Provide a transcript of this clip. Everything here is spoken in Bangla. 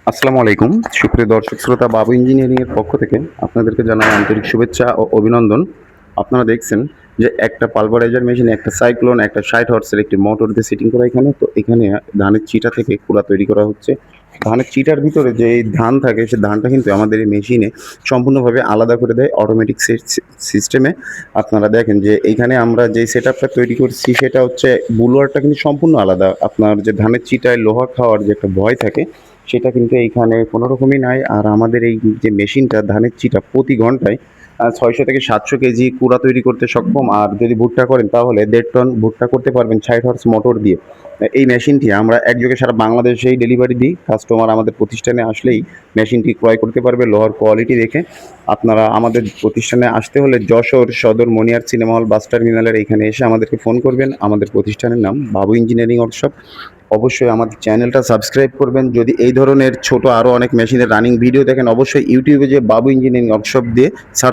আসসালামু আলাইকুম। সুপ্রিয় দর্শক শ্রোতা, বাবু ইঞ্জিনিয়ারিং এর পক্ষ থেকে আপনাদেরকে জানাই আন্তরিক শুভেচ্ছা ও অভিনন্দন। আপনারা দেখছেন যে একটা পালভারাইজার মেশিনে একটা সাইক্লোন, একটা ৬০ হর্সের একটি মোটর দিয়ে সেটিং করা এখানে। তো এখানে ধানের চিটা থেকে কুড়া তৈরি করা হচ্ছে। ধানের চিটার ভিতরে যে এই ধান থাকে, সে ধানটা কিন্তু আমাদের এই মেশিনে সম্পূর্ণভাবে আলাদা করে দেয় অটোমেটিক সিস্টেমে। আপনারা দেখেন যে এইখানে আমরা যেই সেটআপটা তৈরি করছি সেটা হচ্ছে বুলোয়ারটা কিন্তু সম্পূর্ণ আলাদা। আপনার যে ধানের চিটায় লোহা খাওয়ার যে একটা ভয় থাকে সেটা কিন্তু এইখানে কোনো রকমই নাই। আর আমাদের এই যে মেশিনটা ধানের চিটা প্রতি ঘন্টায় ৬০০ থেকে ৭০০ কেজি কুড়া তৈরি করতে সক্ষম। আর যদি ভুট্টা করেন তাহলে ১.৫ টন ভুট্টা করতে পারবেন ৬০ হর্স মোটর দিয়ে। এই মেশিনটি আমরা একযোগে সারা বাংলাদেশেই ডেলিভারি দিই। কাস্টমার আমাদের প্রতিষ্ঠানে আসলেই মেশিনটি ক্রয় করতে পারবে লোহার কোয়ালিটি দেখে। আপনারা আমাদের প্রতিষ্ঠানে আসতে হলে যশোর সদর মনিয়ার সিনেমা হল বাস টার্মিনালের এইখানে এসে আমাদেরকে ফোন করবেন। আমাদের প্রতিষ্ঠানের নাম বাবু ইঞ্জিনিয়ারিং ওয়ার্কশপ। অবশ্যই আমাদের চ্যানেলটা সাবস্ক্রাইব করবেন। যদি এই ধরনের ছোট আরও অনেক মেশিনের রানিং ভিডিও দেখেন, অবশ্যই ইউটিউবে যে বাবু ইঞ্জিনিয়ারিং ওয়ার্কশপ দিয়ে সার্চ